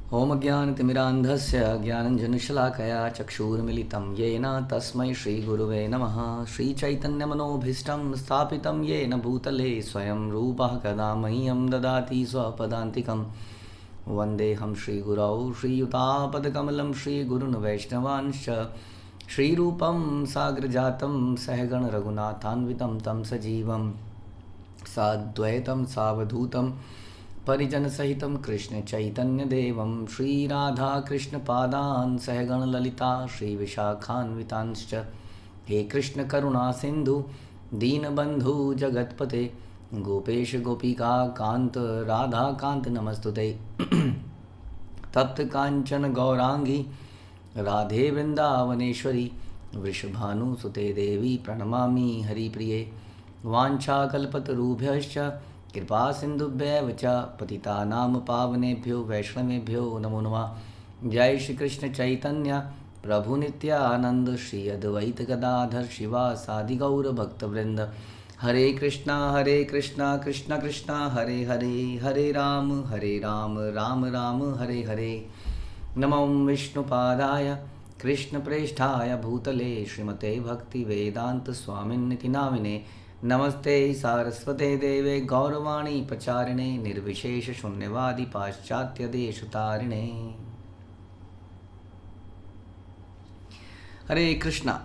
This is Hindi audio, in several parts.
ओम ज्ञानतिमिरान्धस्य ज्ञानञ्जनशलाकया चक्षुर्मिलितं येन तस्मै श्रीगुरुवे नमः। श्रीचैतन्यमनोभीष्टं स्थापितं येन भूतले स्वयं रूपः कदा मह्यं ददाति स्वपदान्तिकं। वन्देऽहं श्रीगुरौ श्रीयुतापदकमलं श्रीगुरुन् वैष्णवांश्च श्रीरूपं साग्रजातं सहगण रघुनाथान्वितं तं सजीवं साद्वैतं सावधूतं परिजन सहितं कृष्ण चैतन्य देवं श्रीराधाकृष्णपादान् सहगण ललिता श्रीविशाखान्वितांश्च। हे कृष्ण करुणा सिंधु दीनबंधु जगत्पते गोपेश गोपिका कांत राधा कांत नमस्तुते। तप्त कांचन गौरांगी राधे वृंदावनेश्वरी वृषभानुसुते देवी प्रणमामि हरिप्रिये। वाञ्छाकल्पतरुभ्यश्च कृपा सिंधुभ्यैव च पतितानां पावनेभ्यो वैष्णवेभ्यो नमो नमः। जय श्री कृष्ण चैतन्य प्रभु नित्यानंद श्री अद्वैत गदाधर शिवासादि गौर भक्तवृंद। हरे कृष्णा कृष्णा कृष्णा हरे हरे, हरे राम राम राम हरे हरे। नमो विष्णुपादाय कृष्णप्रेष्ठाय भूतले श्रीमते भक्ति वेदांत स्वामिन्निति नामिने। नमस्ते सारस्वते देवे गौरवाणी प्रचारिणे निर्विशेष शून्यवादी पाश्चात्य देश तारिणे। हरे कृष्णा।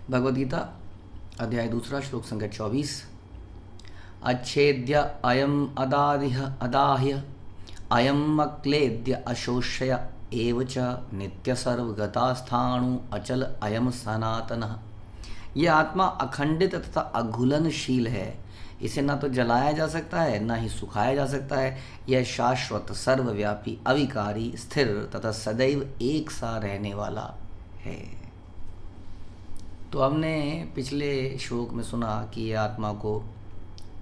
भगवद्गीता अध्याय 2 श्लोक संख्या 24। अच्छेद्य अयम अदाह्य अयम अक्लेद्य अशोष्य एवच नित्य सर्वगतास्थाणु अचल अयम सनातनः। यह आत्मा अखंडित तथा अघुलनशील है। इसे ना तो जलाया जा सकता है ना ही सुखाया जा सकता है। यह शाश्वत सर्वव्यापी अविकारी स्थिर तथा सदैव एक सा रहने वाला है। तो हमने पिछले श्लोक में सुना कि यह आत्मा को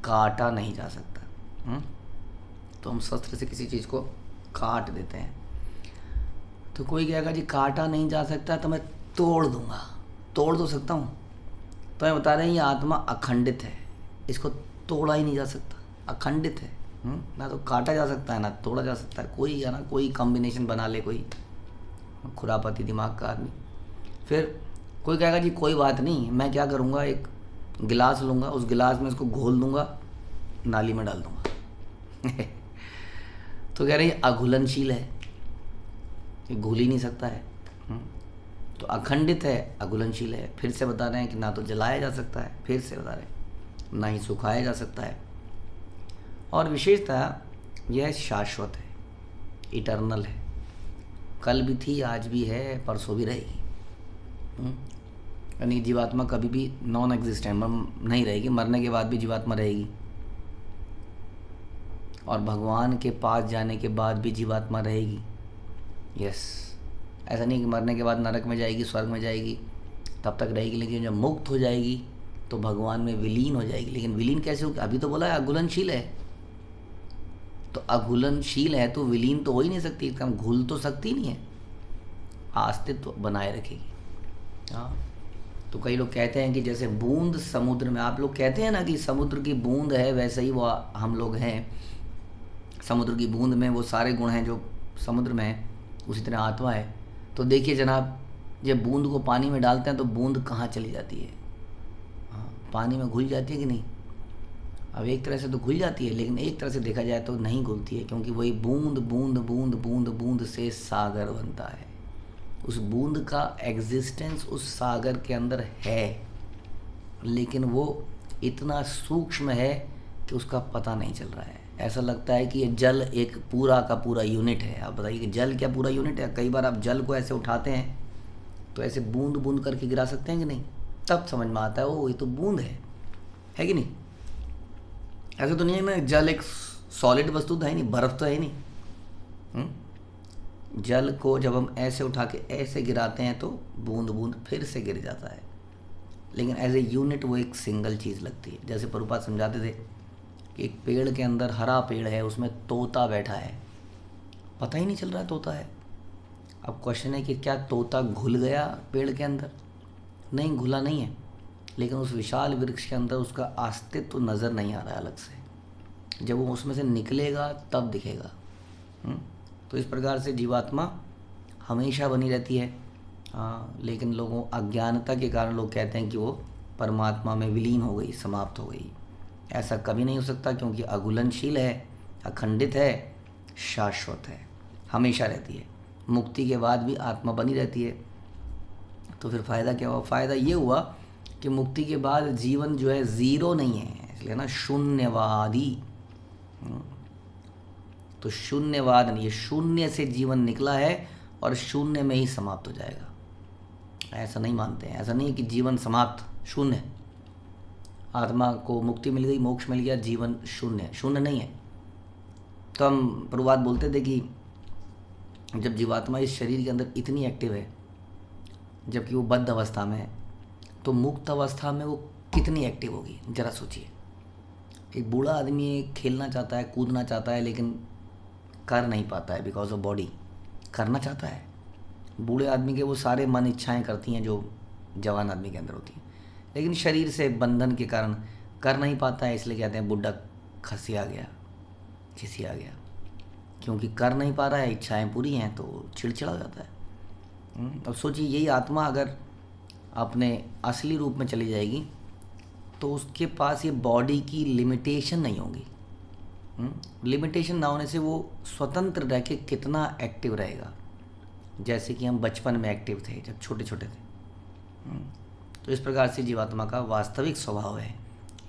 काटा नहीं जा सकता। तो हम शस्त्र से किसी चीज़ को काट देते हैं तो कोई कहेगा जी काटा नहीं जा सकता तो मैं तोड़ दूंगा। तोड़ तो सकता हूँ। तो मैं बता रहे हैं ये आत्मा अखंडित है, इसको तोड़ा ही नहीं जा सकता, अखंडित है। ना तो काटा जा सकता है ना तोड़ा जा सकता है। कोई है ना कोई कॉम्बिनेशन बना ले कोई खुरापाती दिमाग का आदमी। फिर कोई कहेगा जी कोई बात नहीं, मैं क्या करूँगा, एक गिलास लूँगा, उस गिलास में इसको घोल दूँगा, नाली में डाल दूँगा। तो कह रहे हैं अघुलनशील है, ये घुल ही नहीं सकता है। तो अखंडित है, अघुलनशील है। फिर से बता रहे हैं कि ना तो जलाया जा सकता है, फिर से बता रहे हैं ना ही सुखाया जा सकता है। और विशेषतः यह शाश्वत है, इटर्नल है। कल भी थी, आज भी है, परसों भी रहेगी। यानी जीवात्मा कभी भी नॉन एग्जिस्टेंट नहीं रहेगी, मरने के बाद भी जीवात्मा रहेगी। और भगवान के पास जाने के बाद भी जीवात्मा रहेगी। यस, ऐसा नहीं कि मरने के बाद नरक में जाएगी, स्वर्ग में जाएगी, तब तक रहेगी। लेकिन जब मुक्त हो जाएगी तो भगवान में विलीन हो जाएगी। लेकिन विलीन कैसे होगी? अभी तो बोला है अघुलनशील है। तो अघुलनशील है तो विलीन तो हो ही नहीं सकती, इसका घुल तो सकती नहीं है, अस्तित्व तो बनाए रखेगी। हाँ, तो कई लोग कहते हैं कि जैसे बूंद समुद्र में, आप लोग कहते हैं ना कि समुद्र की बूंद है, वैसे ही वो हम लोग हैं। समुद्र की बूंद में वो सारे गुण हैं जो समुद्र में है, उसी तरह आत्मा है। तो देखिए जनाब, जब बूंद को पानी में डालते हैं तो बूंद कहाँ चली जाती है? हाँ, पानी में घुल जाती है कि नहीं? अब एक तरह से तो घुल जाती है, लेकिन एक तरह से देखा जाए तो नहीं घुलती है, क्योंकि वही बूंद बूंद बूंद बूंद बूंद से सागर बनता है। उस बूंद का एग्जिस्टेंस उस सागर के अंदर है, लेकिन वो इतना सूक्ष्म है कि उसका पता नहीं चल रहा है। ऐसा लगता है कि ये जल एक पूरा का पूरा यूनिट है। आप बताइए कि जल क्या पूरा यूनिट है? कई बार आप जल को ऐसे उठाते हैं तो ऐसे बूंद बूंद करके गिरा सकते हैं कि नहीं? तब समझ में आता है ओ ये तो बूंद है कि नहीं? ऐसा तो नहीं है ना, जल एक सॉलिड वस्तु तो है नहीं, बर्फ तो है नहीं। जल को जब हम ऐसे उठा के ऐसे गिराते हैं तो बूंद बूंद फिर से गिर जाता है, लेकिन एज ए यूनिट वो एक सिंगल चीज़ लगती है। जैसे प्रभुपाद समझाते थे कि एक पेड़ के अंदर, हरा पेड़ है, उसमें तोता बैठा है, पता ही नहीं चल रहा है तोता है। अब क्वेश्चन है कि क्या तोता घुल गया पेड़ के अंदर? नहीं, घुला नहीं है, लेकिन उस विशाल वृक्ष के अंदर उसका अस्तित्व नज़र नहीं आ रहा है अलग से। जब वो उसमें से निकलेगा तब दिखेगा। तो इस प्रकार से जीवात्मा हमेशा बनी रहती है। लेकिन लोगों अज्ञानता के कारण लोग कहते हैं कि वो परमात्मा में विलीन हो गई, समाप्त हो गई। ऐसा कभी नहीं हो सकता, क्योंकि अघुलनशील है, अखंडित है, शाश्वत है, हमेशा रहती है। मुक्ति के बाद भी आत्मा बनी रहती है। तो फिर फ़ायदा क्या हुआ? फ़ायदा ये हुआ कि मुक्ति के बाद जीवन जो है ज़ीरो नहीं है, इसलिए ना शून्यवादी। तो शून्यवाद नहीं, ये शून्य से जीवन निकला है और शून्य में ही समाप्त हो जाएगा, ऐसा नहीं मानते हैं। ऐसा नहीं है कि जीवन समाप्त, शून्य, आत्मा को मुक्ति मिल गई, मोक्ष मिल गया, जीवन शून्य, शून्य नहीं है। तो हम प्रभुपाद बोलते थे कि जब जीवात्मा इस शरीर के अंदर इतनी एक्टिव है, जबकि वो बद्ध अवस्था में है, तो मुक्त अवस्था में वो कितनी एक्टिव होगी, जरा सोचिए। एक बूढ़ा आदमी खेलना चाहता है, कूदना चाहता है, लेकिन कर नहीं पाता है बिकॉज ऑफ बॉडी। करना चाहता है, बूढ़े आदमी के वो सारे मन इच्छाएं करती हैं जो जवान आदमी के अंदर होती हैं, लेकिन शरीर से बंधन के कारण कर नहीं पाता है, इसलिए कहते हैं बुढ़ा खसिया गया, खिसिया गया। क्योंकि कर नहीं पा रहा है, इच्छाएं पूरी हैं, तो चिड़चिड़ा हो जाता है। अब सोचिए, यही आत्मा अगर अपने असली रूप में चली जाएगी तो उसके पास ये बॉडी की लिमिटेशन नहीं होगी। लिमिटेशन ना होने से वो स्वतंत्र रह के कितना एक्टिव रहेगा, जैसे कि हम बचपन में एक्टिव थे जब छोटे छोटे थे। तो इस प्रकार से जीवात्मा का वास्तविक स्वभाव है,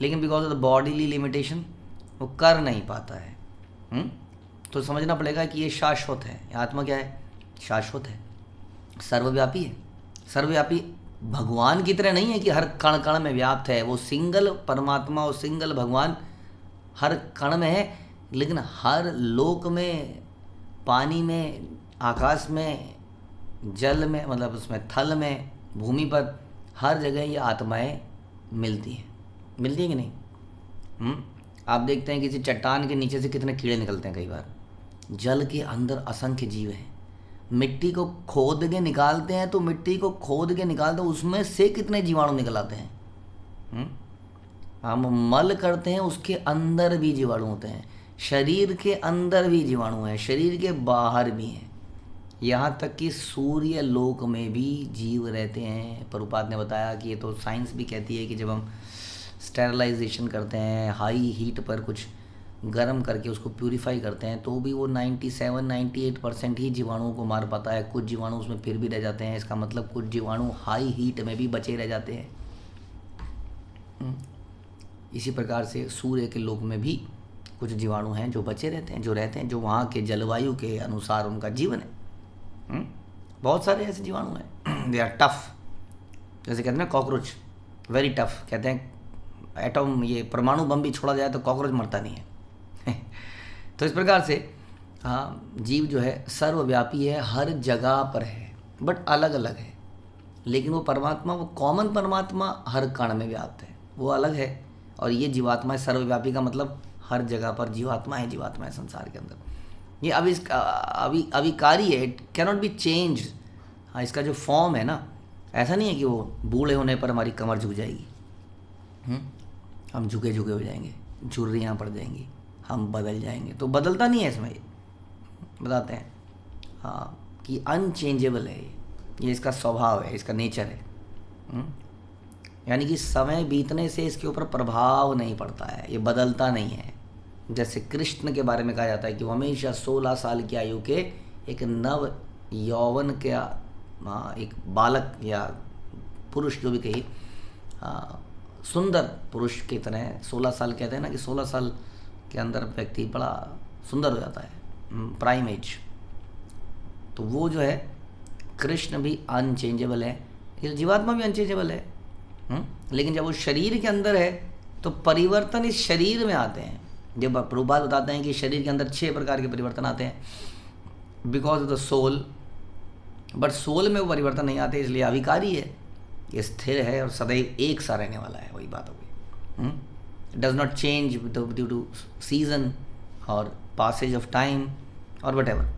लेकिन because of the bodily limitation वो कर नहीं पाता है। तो समझना पड़ेगा कि ये शाश्वत है। आत्मा क्या है? शाश्वत है, सर्वव्यापी है। सर्वव्यापी भगवान की तरह नहीं है कि हर कण कण में व्याप्त है। वो सिंगल परमात्मा और सिंगल भगवान हर कण में है, लेकिन हर लोक में, पानी में, आकाश में, जल में, मतलब उसमें थल में, भूमि पर, हर जगह ये आत्माएं मिलती हैं। मिलती हैं कि नहीं? आप देखते हैं किसी चट्टान के नीचे से कितने कीड़े निकलते हैं कई बार। जल के अंदर असंख्य जीव हैं। मिट्टी को खोद के निकालते हैं तो मिट्टी को खोद के निकालते हैं, उसमें से कितने जीवाणु निकल आते हैं। हम मल करते हैं, उसके अंदर भी जीवाणु होते हैं। शरीर के अंदर भी जीवाणु हैं, शरीर के बाहर भी हैं। यहाँ तक कि सूर्य लोक में भी जीव रहते हैं। प्रभुपाद ने बताया कि ये तो साइंस भी कहती है कि जब हम स्टेरलाइजेशन करते हैं, हाई हीट पर कुछ गर्म करके उसको प्यूरीफाई करते हैं, तो भी वो 97-98% ही जीवाणुओं को मार पाता है। कुछ जीवाणु उसमें फिर भी रह जाते हैं। इसका मतलब कुछ जीवाणु हाई हीट में भी बचे रह जाते हैं। इसी प्रकार से सूर्य के लोक में भी कुछ जीवाणु हैं जो बचे रहते हैं, जो रहते हैं, जो वहाँ के जलवायु के अनुसार उनका जीवन है। बहुत सारे ऐसे जीवाणु हैं, दे आर टफ। जैसे कहते हैं ना कॉकरोच, वेरी टफ। कहते हैं एटॉम, ये परमाणु बम भी छोड़ा जाए तो कॉकरोच मरता नहीं है। तो इस प्रकार से जीव जो है सर्वव्यापी है, हर जगह पर है, बट अलग अलग है। लेकिन वो परमात्मा, वो कॉमन परमात्मा हर कण में व्याप्त है, वो अलग है। और ये जीवात्मा है सर्वव्यापी का मतलब हर जगह पर जीवात्मा है, जीवात्मा है संसार के अंदर। ये अविकारी है, इट कैनॉट बी चेंज। इसका जो फॉर्म है ना, ऐसा नहीं है कि वो बूढ़े होने पर हमारी कमर झुक जाएगी, हम झुके झुके हो जाएंगे, झुर्रियाँ पड़ जाएंगी, हम बदल जाएंगे। तो बदलता नहीं है इसमें, ये बताते हैं कि अनचेंजेबल है ये इसका स्वभाव है, इसका नेचर है। यानी कि समय बीतने से इसके ऊपर प्रभाव नहीं पड़ता है, ये बदलता नहीं है। जैसे कृष्ण के बारे में कहा जाता है कि वो हमेशा 16 साल की आयु के एक नव यौवन के एक बालक या पुरुष, जो भी कहिए, सुंदर पुरुष की तरह 16 साल कहते हैं ना कि 16 साल के अंदर व्यक्ति बड़ा सुंदर हो जाता है, प्राइम एज। तो वो जो है कृष्ण भी अनचेंजेबल है, जीवात्मा भी अनचेंजेबल है। लेकिन जब वो शरीर के अंदर है तो परिवर्तन इस शरीर में आते हैं। जब प्रभुपाद बताते हैं कि शरीर के अंदर 6 प्रकार के परिवर्तन आते हैं because of the soul, but soul में वो परिवर्तन नहीं आते, इसलिए अविकारी है, ये स्थिर है और सदैव एक सा रहने वाला है। वही बात हो गई, does not change due to season और पासेज ऑफ टाइम और वट एवर।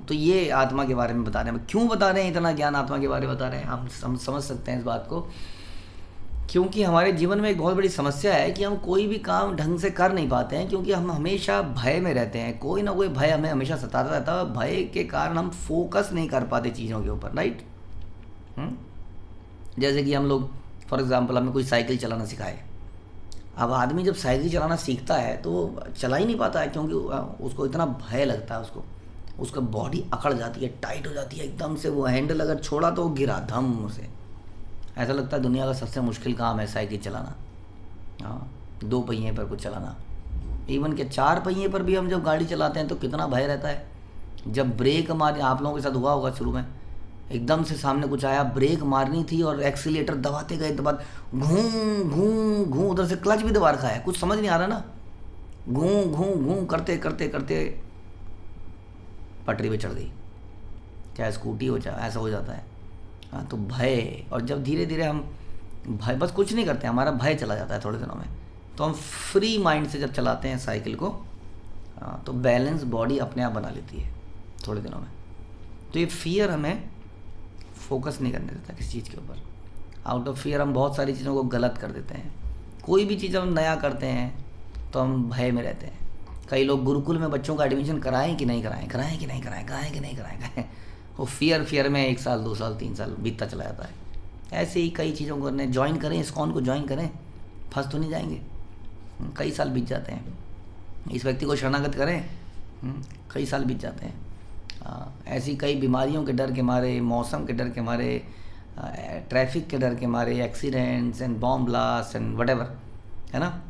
तो ये आत्मा के बारे में बता रहे हैं। क्यों बता रहे हैं, इतना ज्ञान आत्मा के बारे में बता रहे हैं, हम समझ सकते हैं इस बात को क्योंकि हमारे जीवन में एक बहुत बड़ी समस्या है कि हम कोई भी काम ढंग से कर नहीं पाते हैं, क्योंकि हम हमेशा भय में रहते हैं। कोई ना कोई भय हमें हमेशा सताता रहता है। भय के कारण हम फोकस नहीं कर पाते चीज़ों के ऊपर, राइट। जैसे कि हम लोग फॉर एग्जांपल हमें कोई साइकिल चलाना सिखाए। अब आदमी जब साइकिल चलाना सीखता है तो वो चला ही नहीं पाता है, क्योंकि उसको इतना भय लगता है। उसका बॉडी अकड़ जाती है, टाइट हो जाती है एकदम से। वो हैंडल अगर छोड़ा तो वो गिरा धम से। ऐसा लगता है दुनिया का सबसे मुश्किल काम है साइकिल चलाना। हाँ, 2 पहिए पर कुछ चलाना। इवन के 4 पहिए पर भी हम जब गाड़ी चलाते हैं तो कितना भय रहता है। जब ब्रेक मार, आप लोगों के साथ हुआ होगा शुरू में, एकदम से सामने कुछ आया, ब्रेक मारनी थी और एक्सीलेटर दबाते गए तो बाद घूं घूं घूं, उधर से क्लच भी दबा रखा है, कुछ समझ नहीं आ रहा ना। घूं घूं घूं करते करते करते पटरी पे चढ़ गई, चाहे स्कूटी हो चाहे, ऐसा हो जाता है। हाँ, तो भय। और जब धीरे धीरे हम भय, बस कुछ नहीं करते, हमारा भय चला जाता है थोड़े दिनों में। तो हम फ्री माइंड से जब चलाते हैं साइकिल को, तो बैलेंस बॉडी अपने आप बना लेती है थोड़े दिनों में। तो ये फियर हमें फोकस नहीं करने देता किसी चीज़ के ऊपर। आउट ऑफ फियर हम बहुत सारी चीज़ों को गलत कर देते हैं। कोई भी चीज़ हम नया करते हैं तो हम भय में रहते हैं। कई लोग गुरुकुल में बच्चों का एडमिशन कराएं कि नहीं कराएं, कराएं कि नहीं कराएं, कराएं कि नहीं कराएं, वो फियर में 1 साल 2 साल 3 साल बीतता चला जाता है। ऐसे ही कई चीज़ों को करने, ज्वाइन करें, इस्कॉन को ज्वाइन करें, फंस तो नहीं जाएंगे। कई साल बीत जाते हैं। इस व्यक्ति को शरणागत करें, कई साल बीत जाते हैं। ऐसी कई बीमारियों के डर के मारे, मौसम के डर के मारे, ट्रैफिक के डर के मारे, accidents and bomb blast and whatever, है ना।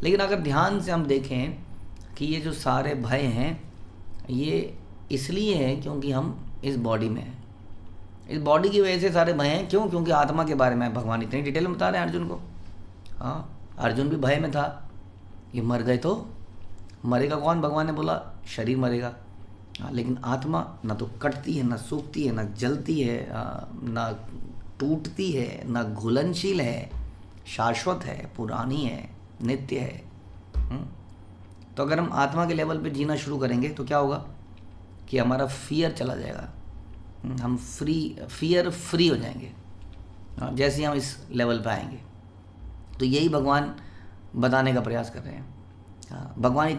लेकिन अगर ध्यान से हम देखें कि ये जो सारे भय हैं ये इसलिए हैं क्योंकि हम इस बॉडी में हैं। इस बॉडी की वजह से सारे भय हैं। क्यों? क्योंकि आत्मा के बारे में भगवान इतनी डिटेल में बता रहे हैं अर्जुन को। हाँ, अर्जुन भी भय में था, ये मर गए तो मरेगा कौन? भगवान ने बोला शरीर मरेगा। हाँ, लेकिन आत्मा ना तो कटती है, ना सूखती है, ना जलती है, ना टूटती है, ना घुलनशील है, शाश्वत है, पुरानी है, नित्य है। तो अगर हम आत्मा के लेवल पे जीना शुरू करेंगे तो क्या होगा कि हमारा फियर चला जाएगा। हम फियर फ्री हो जाएंगे जैसे ही हम इस लेवल पे आएंगे। तो यही भगवान बताने का प्रयास कर रहे हैं। भगवान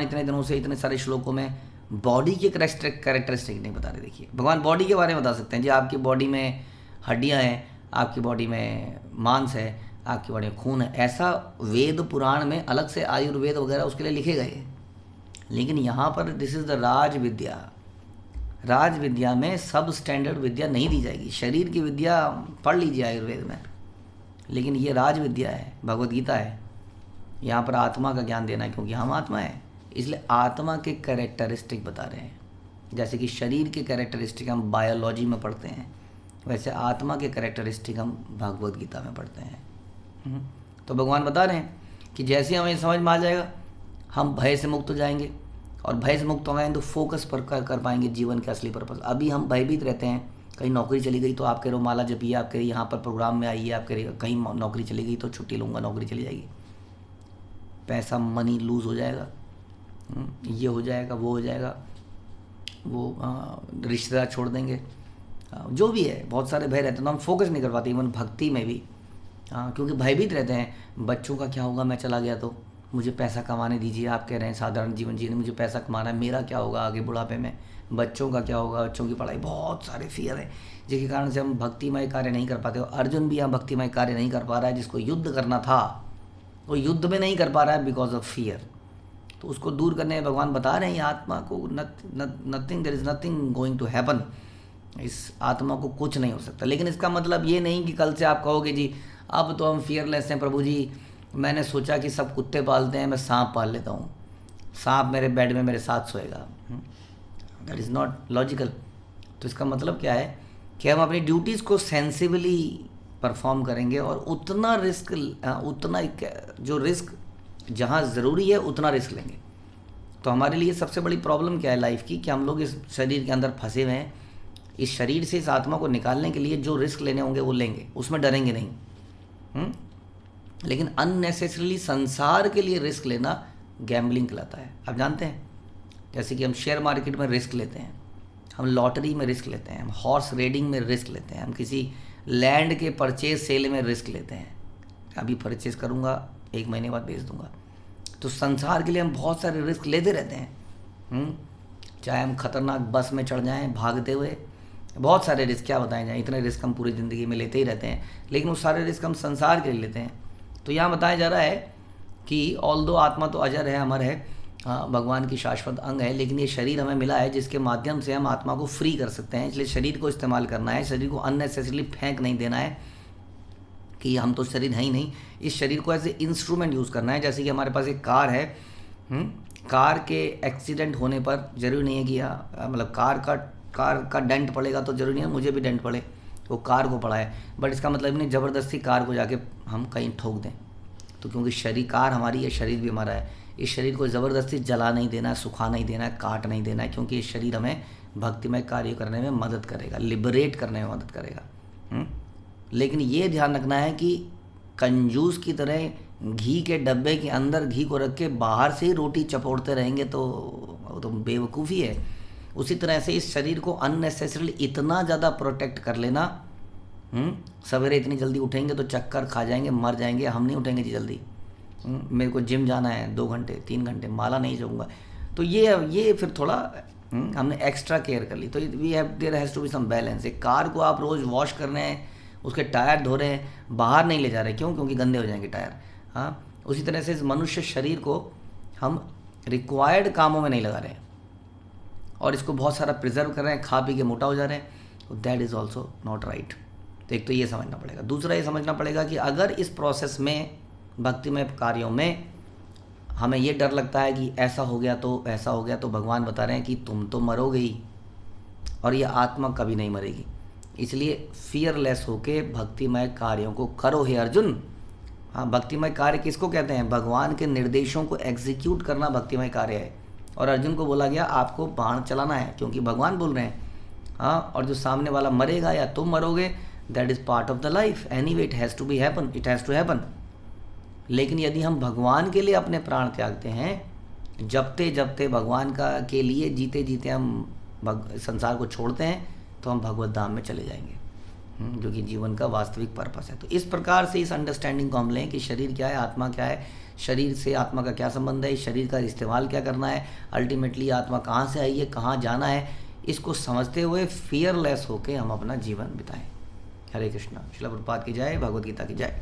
इतने दिनों से इतने सारे श्लोकों में बॉडी के कैरेक्टरिस्टिक नहीं बता रहे। देखिए, भगवान बॉडी के बारे में बता सकते हैं जी, आपकी बॉडी में हड्डियां हैं, आपकी बॉडी में मांस है, आपकी बॉडी में खून है। ऐसा वेद पुराण में अलग से आयुर्वेद वगैरह उसके लिए लिखे गए। लेकिन यहाँ पर दिस इज़ द राज विद्या। राज विद्या में सब स्टैंडर्ड विद्या नहीं दी जाएगी। शरीर की विद्या पढ़ लीजिए आयुर्वेद में, लेकिन ये राज विद्या है, भगवत गीता है। यहाँ पर आत्मा का ज्ञान देना है, क्योंकि हम आत्मा है, इसलिए आत्मा के कैरेक्टरिस्टिक बता रहे हैं। जैसे कि शरीर के कैरेक्टरिस्टिक हम बायोलॉजी में पढ़ते हैं, वैसे आत्मा के कैरेक्टरिस्टिक हम भगवत गीता में पढ़ते हैं। तो भगवान बता रहे हैं कि जैसे हमें समझ में आ जाएगा, हम भय से मुक्त हो जाएंगे, और भय से मुक्त हो गए तो फोकस पर कर पाएंगे जीवन के असली पर्पस। अभी हम भयभीत रहते हैं, कहीं नौकरी चली गई तो आप कह रहे हो माला जपिए, आप कह रहे यहाँ पर प्रोग्राम में आइए, आप कह रहे कहीं नौकरी चली गई तो छुट्टी लूँगा, नौकरी चली जाएगी, पैसा मनी लूज़ हो जाएगा, ये हो जाएगा, वो हो जाएगा, वो रिश्तेदार छोड़ देंगे, जो भी है, बहुत सारे भय रहते हैं। तो हम फोकस नहीं कर पाते, इवन भक्ति में भी। क्योंकि भयभीत रहते हैं। बच्चों का क्या होगा, मैं चला गया तो मुझे पैसा कमाने दीजिए, आप कह रहे हैं साधारण जीवन जीने, मुझे पैसा कमाना है, मेरा क्या होगा आगे बुढ़ापे में, बच्चों का क्या होगा, बच्चों की पढ़ाई, बहुत सारे फियर हैं जिसके कारण से हम भक्तिमय कार्य नहीं कर पाते। अर्जुन भी यहाँ भक्तिमय कार्य नहीं कर पा रहा है। जिसको युद्ध करना था वो युद्ध में नहीं कर पा रहा है बिकॉज ऑफ फियर। तो उसको दूर करने भगवान बता रहे हैं आत्मा को, nothing, there is nothing going to happen. इस आत्मा को कुछ नहीं हो सकता। लेकिन इसका मतलब ये नहीं कि कल से आप कहोगे जी अब तो हम फियरलेस हैं प्रभु जी, मैंने सोचा कि सब कुत्ते पालते हैं, मैं सांप पाल लेता हूँ, सांप मेरे बेड में मेरे साथ सोएगा। That is not logical. तो इसका मतलब क्या है कि हम अपनी ड्यूटीज़ को सेंसिबली परफॉर्म करेंगे, और उतना रिस्क, उतना जो रिस्क जहाँ ज़रूरी है उतना रिस्क लेंगे। तो हमारे लिए सबसे बड़ी प्रॉब्लम क्या है लाइफ की, कि हम लोग इस शरीर के अंदर फंसे हुए हैं। इस शरीर से इस आत्मा को निकालने के लिए जो रिस्क लेने होंगे वो लेंगे, उसमें डरेंगे नहीं। लेकिन अननेसेसरीली संसार के लिए रिस्क लेना गैम्बलिंग कहलाता है। आप जानते हैं, जैसे कि हम शेयर मार्केट में रिस्क लेते हैं, हम लॉटरी में रिस्क लेते हैं, हम हॉर्स रेडिंग में रिस्क लेते हैं, हम किसी लैंड के परचेज सेल में रिस्क लेते हैं। अभी परचेज करूँगा, 1 महीने बाद बेच दूँगा। तो संसार के लिए हम बहुत सारे रिस्क लेते रहते हैं। चाहे हम खतरनाक बस में चढ़ जाएं भागते हुए, बहुत सारे रिस्क, क्या बताएं जाएँ, इतने रिस्क हम पूरी ज़िंदगी में लेते ही रहते हैं, लेकिन वो सारे रिस्क हम संसार के लिए लेते हैं। तो यहाँ बताया जा रहा है कि ऑल्दो आत्मा तो अजर है, अमर है, भगवान की शाश्वत अंग है, लेकिन ये शरीर हमें मिला है जिसके माध्यम से हम आत्मा को फ्री कर सकते हैं। इसलिए शरीर को इस्तेमाल करना है, शरीर को अननेसेसरीली फेंक नहीं देना है कि हम तो शरीर है ही नहीं। इस शरीर को एज ए इंस्ट्रूमेंट यूज़ करना है। जैसे कि हमारे पास एक कार है, कार के एक्सीडेंट होने पर जरूरी नहीं है कि मतलब कार का डेंट पड़ेगा तो जरूरी नहीं है मुझे भी डेंट पड़े, वो कार को पड़ा है, बट इसका मतलब नहीं ज़बरदस्ती कार को जाके हम कहीं ठोक दें। तो क्योंकि शरीर, कार हमारी है, शरीर भी हमारा है, इस शरीर को ज़बरदस्ती जला नहीं देना है, सुखा नहीं देना है, काट नहीं देना है, क्योंकि इस शरीर हमें भक्तिमय कार्य करने में मदद करेगा, लिबरेट करने में मदद करेगा। लेकिन ये ध्यान रखना है कि कंजूस की तरह घी के डब्बे के अंदर घी को रख के बाहर से ही रोटी चपोड़ते रहेंगे तो बेवकूफ़ी है। उसी तरह से इस शरीर को अननेसेसरीली इतना ज़्यादा प्रोटेक्ट कर लेना, सवेरे इतनी जल्दी उठेंगे तो चक्कर खा जाएंगे, मर जाएंगे, हम नहीं उठेंगे जी जल्दी। मेरे को जिम जाना है 2 घंटे 3 घंटे, माला नहीं जाऊँगा, तो ये फिर थोड़ा हमने एक्स्ट्रा केयर कर ली। तो there has to be some balance. एक कार को आप रोज़ वॉश कर रहे हैं, उसके टायर धो रहे हैं, बाहर नहीं ले जा रहे, क्यों? क्योंकि गंदे हो जाएंगे टायर। हाँ, उसी तरह से इस मनुष्य शरीर को हम रिक्वायर्ड कामों में नहीं लगा रहे हैं और इसको बहुत सारा प्रिजर्व कर रहे हैं, खा पी के मोटा हो जा रहे हैं, that is also not right. तो एक तो ये समझना पड़ेगा। दूसरा ये समझना पड़ेगा कि अगर इस प्रोसेस में, भक्तिमय कार्यों में हमें ये डर लगता है कि ऐसा हो गया तो ऐसा हो गया, तो भगवान बता रहे हैं कि तुम तो मरोगे ही और ये आत्मा कभी नहीं मरेगी। इसलिए फियरलेस होके भक्तिमय कार्यों को करो हे अर्जुन। हाँ, भक्तिमय कार्य किसको कहते हैं? भगवान के निर्देशों को एग्जीक्यूट करना भक्तिमय कार्य है। और अर्जुन को बोला गया आपको बाण चलाना है, क्योंकि भगवान बोल रहे हैं। हाँ, और जो सामने वाला मरेगा या तुम मरोगे, that is part of the life, anyway it has to be happen, it has to happen. लेकिन यदि हम भगवान के लिए अपने प्राण त्यागते हैं, जपते जपते भगवान का के लिए जीते जीते हम संसार को छोड़ते हैं, तो हम भगवत धाम में चले जाएंगे, जो कि जीवन का वास्तविक पर्पस है। तो इस प्रकार से इस अंडरस्टैंडिंग को हम लें कि शरीर क्या है, आत्मा क्या है, शरीर से आत्मा का क्या संबंध है, इस शरीर का इस्तेमाल क्या करना है, अल्टीमेटली आत्मा कहाँ से आई है, कहाँ जाना है, इसको समझते हुए फियरलेस होकर हम अपना जीवन बिताएं। हरे कृष्णा। श्रील प्रभुपाद की जय, भगवद गीता की जय।